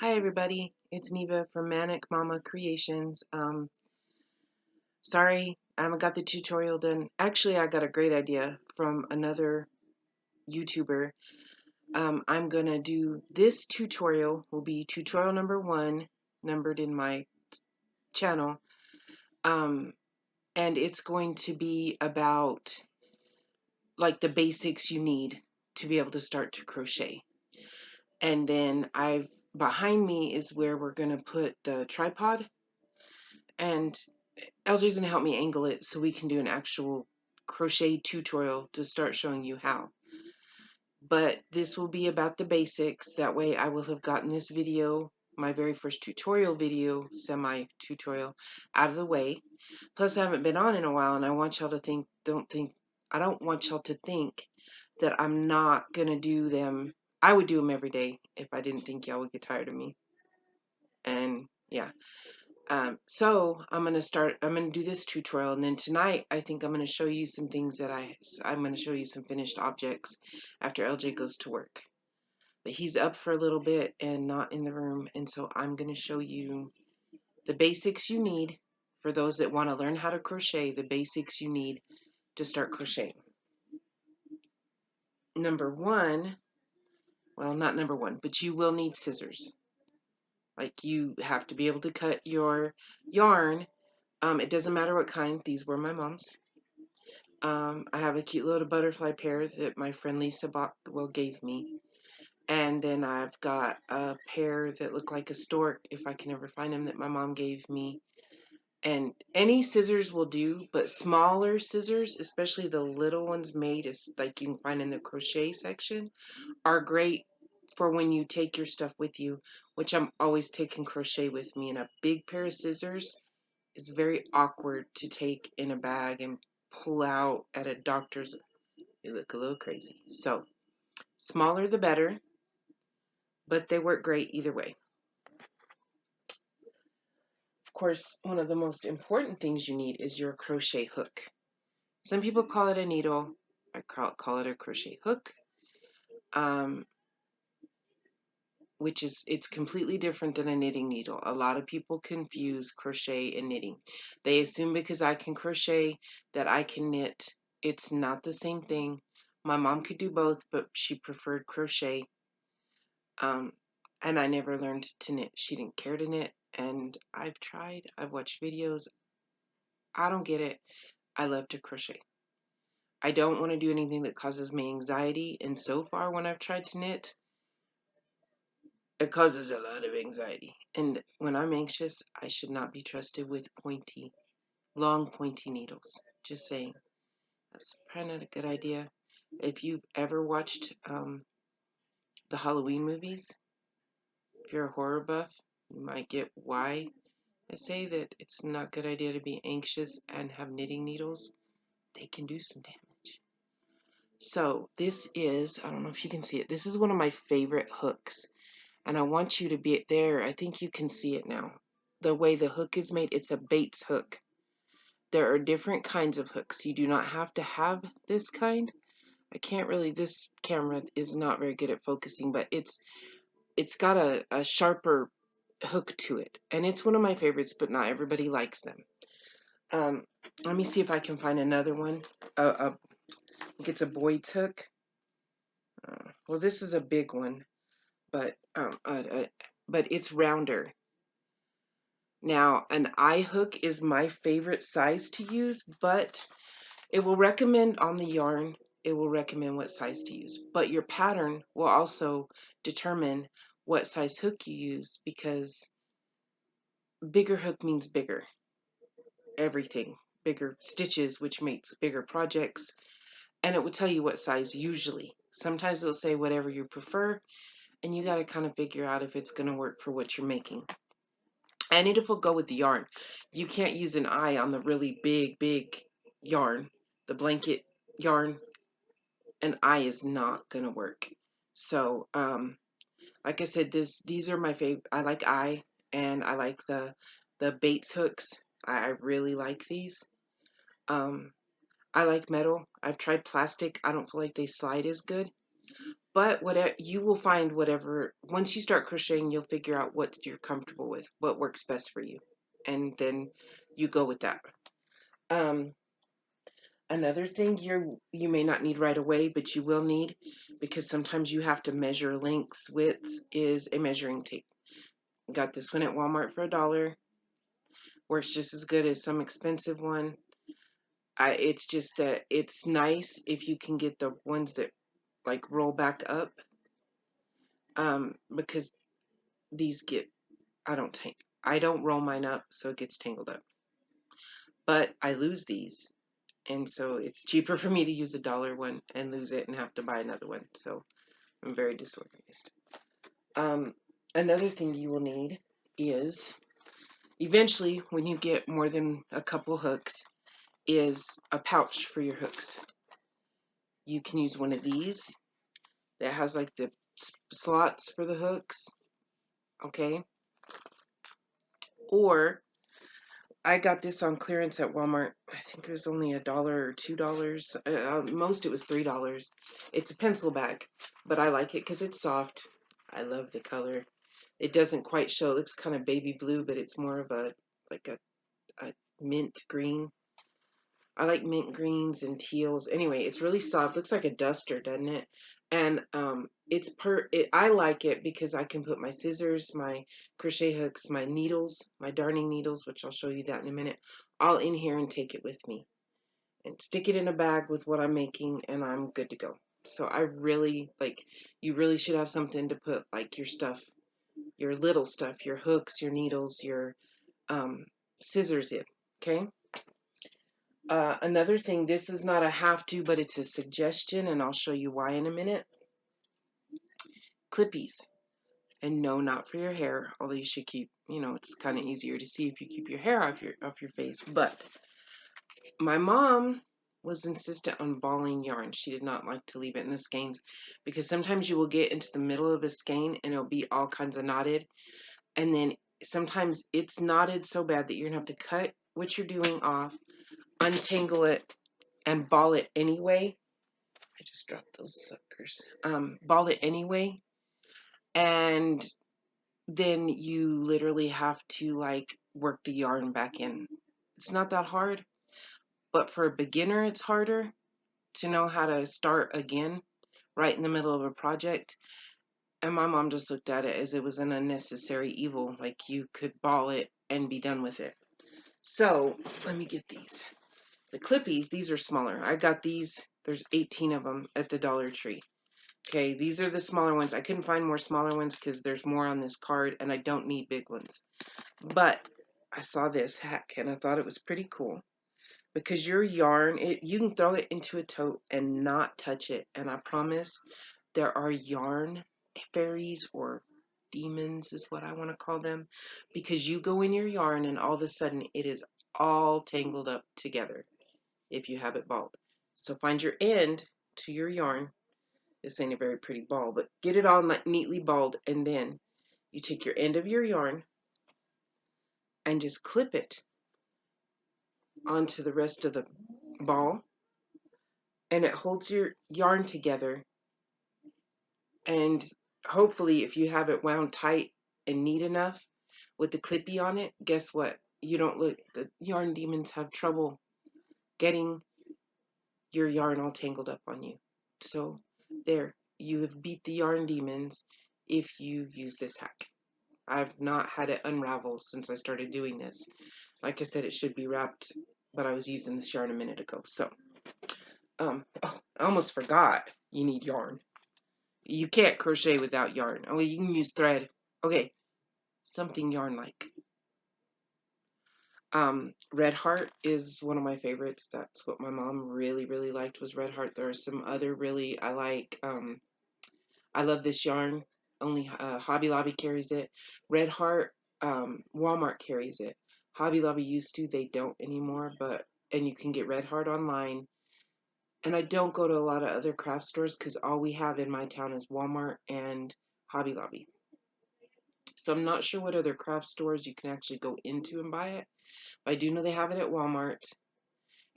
Hi everybody, it's Neva from Manic Mama Creations. Sorry, I haven't got the tutorial done. Actually, I got a great idea from another YouTuber. I'm gonna do this tutorial, will be tutorial number 1, numbered in my channel. And it's going to be about like the basics you need to be able to start to crochet. And then behind me is where we're gonna put the tripod, and LJ's gonna help me angle it so we can do an actual crochet tutorial to start showing you how. But this will be about the basics. That way I will have gotten this video, my very first tutorial video, semi-tutorial, out of the way. Plus I haven't been on in a while, and I want y'all to I don't want y'all to think that I'm not gonna do them. I would do them every day if I didn't think y'all would get tired of me. And yeah. So I'm going to do this tutorial, and then tonight I think I'm going to show you some things that I'm going to show you some finished objects after LJ goes to work. But he's up for a little bit and not in the room, and so I'm going to show you the basics you need for those that want to learn how to crochet, the basics you need to start crocheting. Number one, well, not number one, but you will need scissors. Like, you have to be able to cut your yarn. It doesn't matter what kind. These were my mom's. I have a cute little butterfly pair that my friend Lisa gave me. And then I've got a pair that look like a stork, if I can ever find them, that my mom gave me. And any scissors will do, but smaller scissors, especially the little ones made as like you can find in the crochet section, are great for when you take your stuff with you, which I'm always taking crochet with me. And a big pair of scissors is very awkward to take in a bag and pull out at a doctor's. You look a little crazy. So smaller the better, but they work great either way. Of course, one of the most important things you need is your crochet hook. Some people call it a needle. I call it a crochet hook, it's completely different than a knitting needle. A lot of people confuse crochet and knitting. They assume because I can crochet that I can knit. It's not the same thing. My mom could do both, but she preferred crochet. And I never learned to knit. She didn't care to knit, and I've tried. I've watched videos. I don't get it. I love to crochet. I don't want to do anything that causes me anxiety, and so far when I've tried to knit, it causes a lot of anxiety. And when I'm anxious, I should not be trusted with long pointy needles. Just saying. That's probably not a good idea. If you've ever watched the Halloween movies, if you're a horror buff, you might get why I say that it's not a good idea to be anxious and have knitting needles. They can do some damage. So this is, I don't know if you can see it, this is one of my favorite hooks. And I want you to be there. I think you can see it now. The way the hook is made, it's a Bates hook. There are different kinds of hooks. You do not have to have this kind. I can't really, this camera is not very good at focusing, but it's got a sharper hook to it. And it's one of my favorites, but not everybody likes them. Let me see if I can find another one. I think it's a Boyd's hook. Well, this is a big one, but it's rounder. Now, an eye hook is my favorite size to use, but it will recommend on the yarn, it will recommend what size to use. But your pattern will also determine what size hook you use, because bigger hook means bigger everything. Bigger stitches, which makes bigger projects. And it will tell you what size usually. Sometimes it'll say whatever you prefer, and you got to kind of figure out if it's going to work for what you're making. And it will go with the yarn. You can't use an eye on the really big yarn. The blanket yarn, an eye is not going to work. So, like I said, these are my favorite. I like eye, and I like the Bates hooks. I really like these. I like metal. I've tried plastic. I don't feel like they slide as good. But whatever, you will find whatever, once you start crocheting, you'll figure out what you're comfortable with, what works best for you. And then you go with that. Um, Another thing you may not need right away, but you will need, because sometimes you have to measure lengths, widths, is a measuring tape. Got this one at Walmart for $1. Works just as good as some expensive one. It's just that it's nice if you can get the ones that like roll back up, because these get, I don't roll mine up, so it gets tangled up. But I lose these, and so it's cheaper for me to use $1 one and lose it and have to buy another one. So I'm very disorganized. Another thing you will need is, eventually, when you get more than a couple hooks, is a pouch for your hooks. You can use one of these that has like the slots for the hooks, okay? Or I got this on clearance at Walmart. I think it was only $1 or $2. Most it was $3. It's a pencil bag, but I like it because it's soft. I love the color. It doesn't quite show. It looks kind of baby blue, but it's more of a like a mint green. I like mint greens and teals. Anyway, it's really soft. Looks like a duster, doesn't it? And I like it because I can put my scissors, my crochet hooks, my needles, my darning needles, which I'll show you that in a minute, all in here and take it with me. And stick it in a bag with what I'm making, and I'm good to go. So I really, like, you really should have something to put, like, your stuff, your little stuff, your hooks, your needles, your scissors in, okay? Another thing, this is not a have to, but it's a suggestion, and I'll show you why in a minute. Clippies. And no, not for your hair, although you should keep, it's kind of easier to see if you keep your hair off your face. But my mom was insistent on balling yarn. She did not like to leave it in the skeins, because sometimes you will get into the middle of a skein and it'll be all kinds of knotted. And then sometimes it's knotted so bad that you're going to have to cut what you're doing off, untangle it, and ball it anyway. I just dropped those suckers. Ball it anyway. And then you literally have to like work the yarn back in. It's not that hard, but for a beginner, it's harder to know how to start again right in the middle of a project. And my mom just looked at it as it was an unnecessary evil. Like, you could ball it and be done with it. So let me get these. The Clippies, these are smaller. I got these. There's 18 of them at the Dollar Tree. Okay, these are the smaller ones. I couldn't find more smaller ones because there's more on this card, and I don't need big ones. But I saw this hack, and I thought it was pretty cool. Because your yarn, you can throw it into a tote and not touch it. And I promise there are yarn fairies, or demons is what I want to call them. Because you go in your yarn and all of a sudden it is all tangled up together if you have it balled. So find your end to your yarn. This ain't a very pretty ball, but get it all neatly balled, and then you take your end of your yarn and just clip it onto the rest of the ball, and it holds your yarn together. And hopefully, if you have it wound tight and neat enough with the clippy on it, guess what? You don't look, the yarn demons have trouble getting your yarn all tangled up on you. So there, you have beat the yarn demons if you use this hack. I've not had it unravel since I started doing this. Like I said, it should be wrapped, but I was using this yarn a minute ago. So, oh, I almost forgot you need yarn. You can't crochet without yarn. Oh, you can use thread. Okay, something yarn-like. Red Heart is one of my favorites. That's what my mom really, really liked, was Red Heart. There are some other really I like. I love this yarn. Only Hobby Lobby carries it. Red Heart, Walmart carries it. Hobby Lobby used to. They don't anymore. And you can get Red Heart online. And I don't go to a lot of other craft stores because all we have in my town is Walmart and Hobby Lobby. So I'm not sure what other craft stores you can actually go into and buy it. But I do know they have it at Walmart,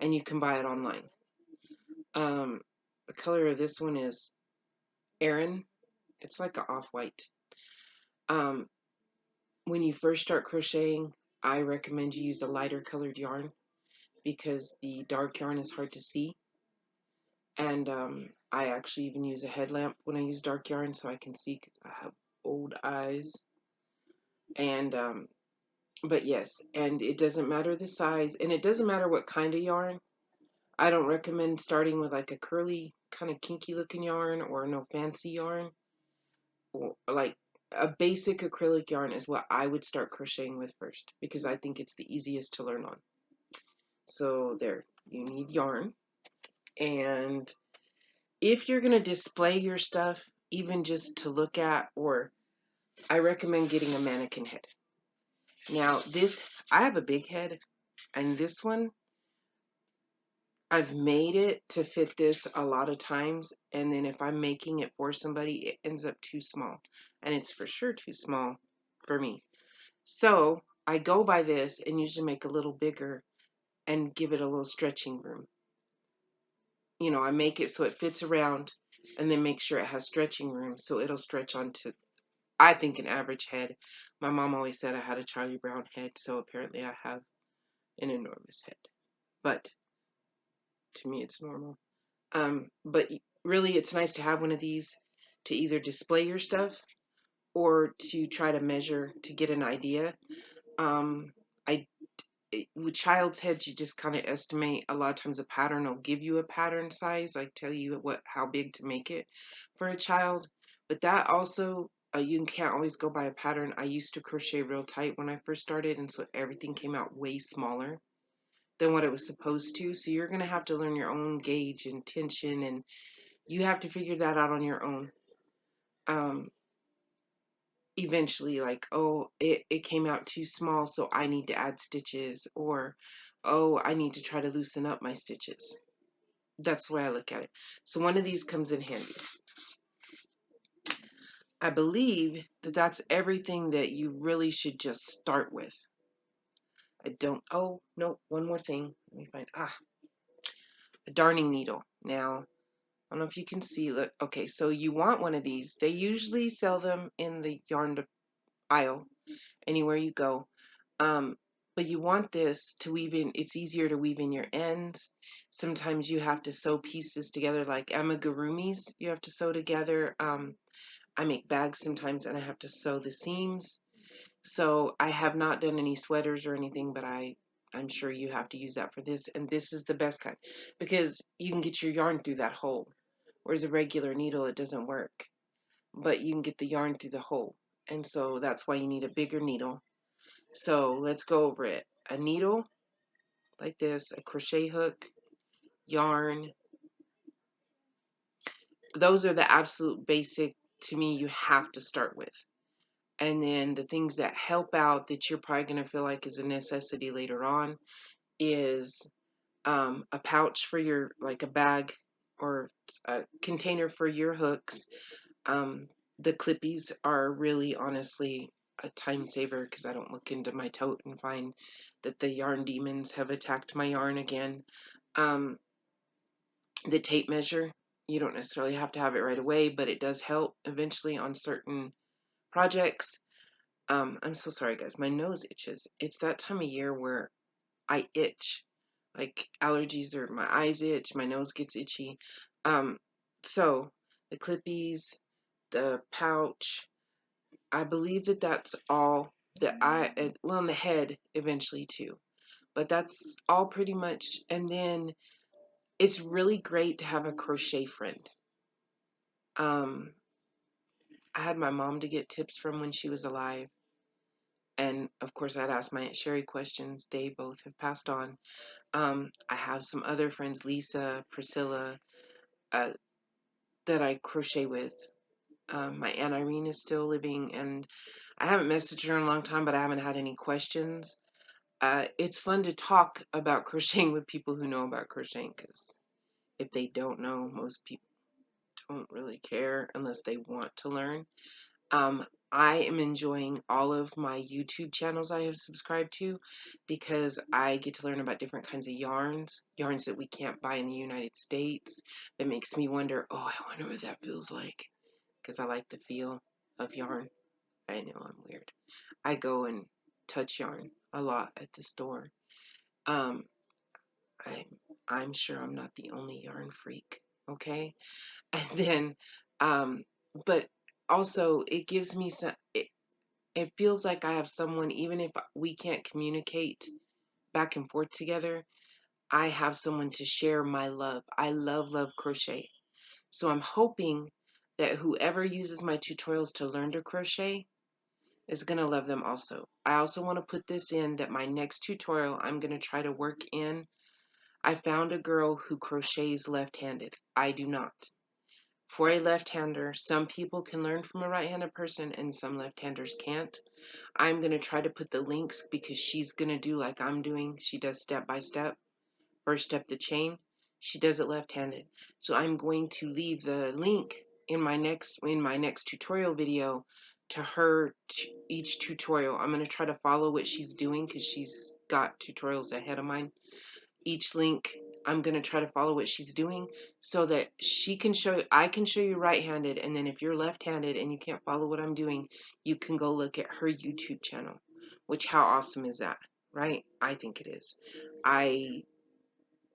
and you can buy it online. The color of this one is Aran. It's like an off-white. Um, when you first start crocheting, I recommend you use a lighter colored yarn because the dark yarn is hard to see. And I actually even use a headlamp when I use dark yarn so I can see because I have old eyes. And but yes, and it doesn't matter the size, and it doesn't matter what kind of yarn. I don't recommend starting with like a curly, kind of kinky looking yarn or no fancy yarn. Or like a basic acrylic yarn is what I would start crocheting with first because I think it's the easiest to learn on. So there, you need yarn. And if you're going to display your stuff, even just to look at, or I recommend getting a mannequin head. Now this, I have a big head, and this one, I've made it to fit this a lot of times, and then if I'm making it for somebody, it ends up too small, and it's for sure too small for me. So I go by this and usually make a little bigger and give it a little stretching room. You know, I make it so it fits around and then make sure it has stretching room so it'll stretch onto, I think, an average head. My mom always said I had a Charlie Brown head, so apparently I have an enormous head. But to me, it's normal. But really, it's nice to have one of these to either display your stuff or to try to measure to get an idea. Um, I with child's heads, you just kind of estimate. A lot of times, a pattern will give you a pattern size, like tell you how big to make it for a child. But that also, you can't always go by a pattern. I used to crochet real tight when I first started, and so everything came out way smaller than what it was supposed to. So you're gonna have to learn your own gauge and tension, and you have to figure that out on your own. Um, Eventually, like, oh, it came out too small, so I need to add stitches, or oh, I need to try to loosen up my stitches. That's the way I look at it. So one of these comes in handy. I believe that that's everything that you really should just start with. I don't, oh, no, one more thing. Let me find, a darning needle. Now, I don't know if you can see, look, okay, so you want one of these. They usually sell them in the yarn aisle, anywhere you go. But you want this to weave in, it's easier to weave in your ends. Sometimes you have to sew pieces together, like amigurumis you have to sew together. I make bags sometimes and I have to sew the seams. So I have not done any sweaters or anything, but I'm sure you have to use that for this. And this is the best kind because you can get your yarn through that hole. Whereas a regular needle, it doesn't work. But you can get the yarn through the hole. And so that's why you need a bigger needle. So let's go over it. A needle like this, a crochet hook, yarn. Those are the absolute basic, to me, you have to start with. And then the things that help out that you're probably going to feel like is a necessity later on is a pouch for your, like a bag or a container for your hooks. The clippies are really honestly a time saver because I don't look into my tote and find that the yarn demons have attacked my yarn again. The tape measure, you don't necessarily have to have it right away, but it does help eventually on certain projects. I'm so sorry, guys. My nose itches. It's that time of year where I itch, like allergies, or my eyes itch, my nose gets itchy. So the clippies, the pouch, I believe that that's all that well, in the head eventually too, but that's all pretty much. And then it's really great to have a crochet friend. I had my mom to get tips from when she was alive. And of course, I'd ask my Aunt Sherry questions. They both have passed on. I have some other friends, Lisa, Priscilla, uh, that I crochet with. My Aunt Irene is still living, and I haven't messaged her in a long time, but I haven't had any questions. It's fun to talk about crocheting with people who know about crocheting, because if they don't know, most people don't really care unless they want to learn. I am enjoying all of my YouTube channels I have subscribed to because I get to learn about different kinds of yarns that we can't buy in the United States. That makes me wonder, oh, I wonder what that feels like. because I like the feel of yarn. I know I'm weird. I go and touch yarn a lot at the store. Um, I'm I'm sure I'm not the only yarn freak. Okay, and then, um, but also it gives me some. It feels like I have someone, even if we can't communicate back and forth together. I have someone to share my love. I love Love Crochet. So I'm hoping that whoever uses my tutorials to learn to crochet is going to love them also. I also want to put this in that my next tutorial I'm going to try to work in. I found a girl who crochets left-handed. I do not. For a left-hander, some people can learn from a right-handed person and some left-handers can't. I'm going to try to put the links because she's going to do like I'm doing. She does step by step. First step the chain. She does it left-handed. So I'm going to leave the link in my next tutorial video to her each tutorial. I'm going to try to follow what she's doing because she's got tutorials ahead of mine. Each link I'm going to try to follow what she's doing so that she can show I can show you right-handed, and then if you're left-handed and you can't follow what I'm doing, you can go look at her YouTube channel. Which, how awesome is that, right? I think it is. I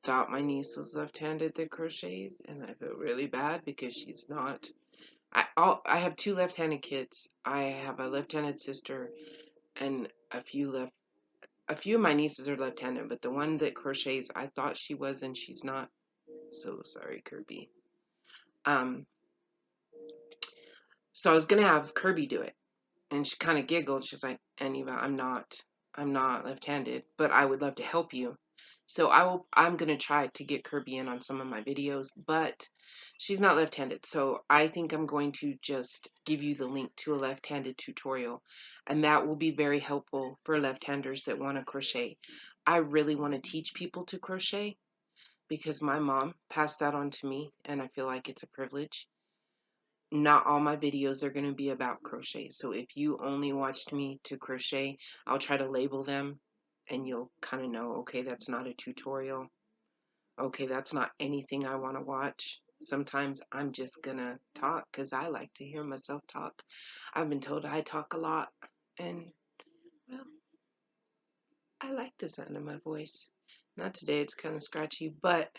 thought my niece was left-handed that crochets, and I feel really bad because she's not. I have two left-handed kids. I have a left-handed sister, and a few of my nieces are left-handed, but the one that crochets, I thought she was, and she's not. So sorry, Kirby. So I was gonna have Kirby do it, and she kind of giggled. She's like, "Aniva, I'm not left-handed, but I would love to help you." So I'm gonna try to get Kirby in on some of my videos, but she's not left-handed. So I think I'm going to just give you the link to a left-handed tutorial, and that will be very helpful for left-handers that want to crochet. I really want to teach people to crochet because my mom passed that on to me, and I feel like it's a privilege. Not all my videos are going to be about crochet. So if you only watched me to crochet, I'll try to label them and you'll kind of know, okay, that's not a tutorial. Okay, that's not anything I want to watch. Sometimes I'm just going to talk because I like to hear myself talk. I've been told I talk a lot, and well, I like the sound of my voice. Not today, it's kind of scratchy, but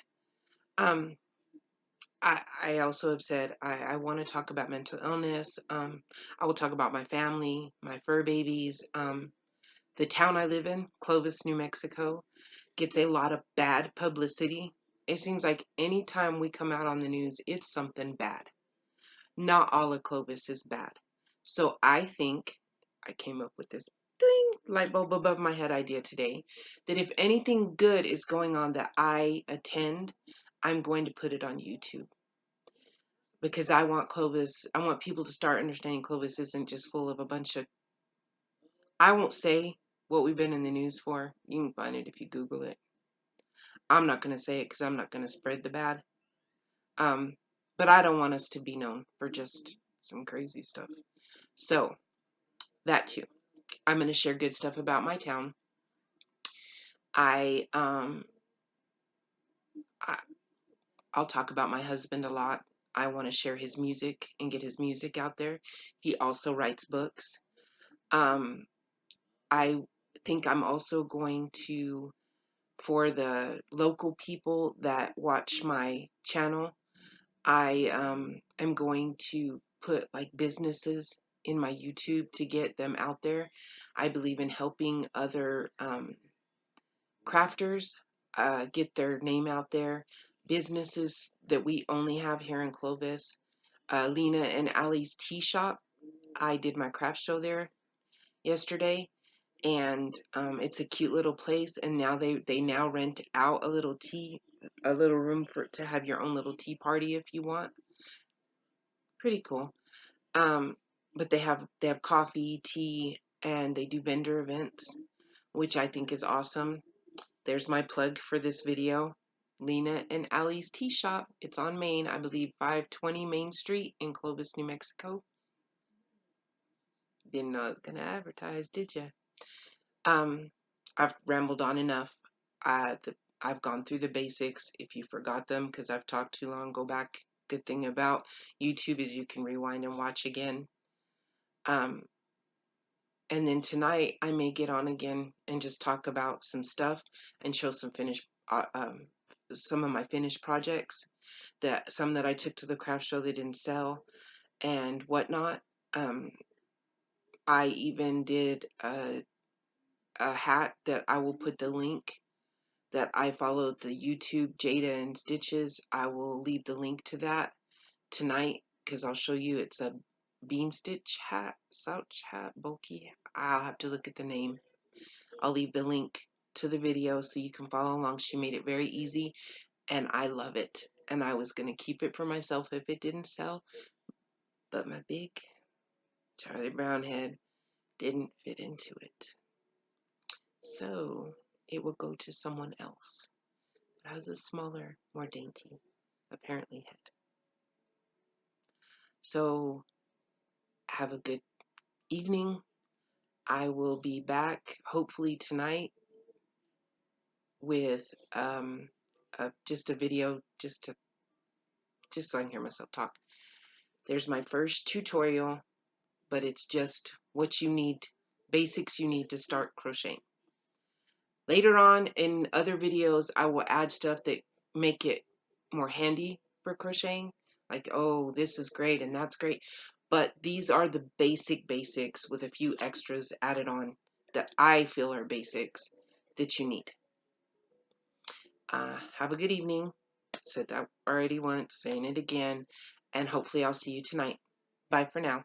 um I also have said I want to talk about mental illness. I will talk about my family, my fur babies. The town I live in, Clovis, New Mexico, gets a lot of bad publicity. It seems like anytime we come out on the news, it's something bad. Not all of Clovis is bad. So I think I came up with this ding, light bulb above my head idea today that if anything good is going on that I attend, I'm going to put it on YouTube because I want people to start understanding Clovis isn't just full of a bunch of, I won't say what we've been in the news for. You can find it if you Google it. I'm not going to say it because I'm not going to spread the bad. But I don't want us to be known for just some crazy stuff. So, that too. I'm going to share good stuff about my town. I, I'll talk about my husband a lot. I want to share his music and get his music out there. He also writes books. I think I'm also going to, for the local people that watch my channel, I am going to put like businesses in my YouTube to get them out there. I believe in helping other crafters get their name out there. Businesses that we only have here in Clovis. Lena and Allie's Tea Shop. I did my craft show there yesterday, and it's a cute little place. And now they now rent out a little room to have your own little tea party if you want. Pretty cool. But they have coffee, tea, and they do vendor events, which I think is awesome. There's my plug for this video. Lena and Allie's Tea Shop. It's on Main, I believe 520 Main Street in Clovis, New Mexico. Didn't know I was gonna advertise, did ya? I've rambled on enough. I've gone through the basics. If you forgot them because I've talked too long, go back good thing about YouTube is you can rewind and watch again. And then tonight I may get on again and just talk about some stuff and show some some of my finished projects, some that I took to the craft show that didn't sell and whatnot. I even did a hat that I will put the link that I followed the YouTube Jada and Stitches. I will leave the link to that tonight because I'll show you. It's a bean stitch hat, slouch hat, bulky. I'll have to look at the name. I'll leave the link to the video so you can follow along. She made it very easy and I love it. And I was going to keep it for myself if it didn't sell, but my big Charlie Brown head didn't fit into it. So it will go to someone else that has a smaller, more dainty, apparently, head. So have a good evening. I will be back hopefully tonight with just a video just so I can hear myself talk. There's my first tutorial, but it's just what you need, basics you need to start crocheting. Later on in other videos, I will add stuff that make it more handy for crocheting. Like, oh, this is great and that's great. But these are the basics with a few extras added on that I feel are basics that you need. Have a good evening. Said that already once, saying it again. And hopefully I'll see you tonight. Bye for now.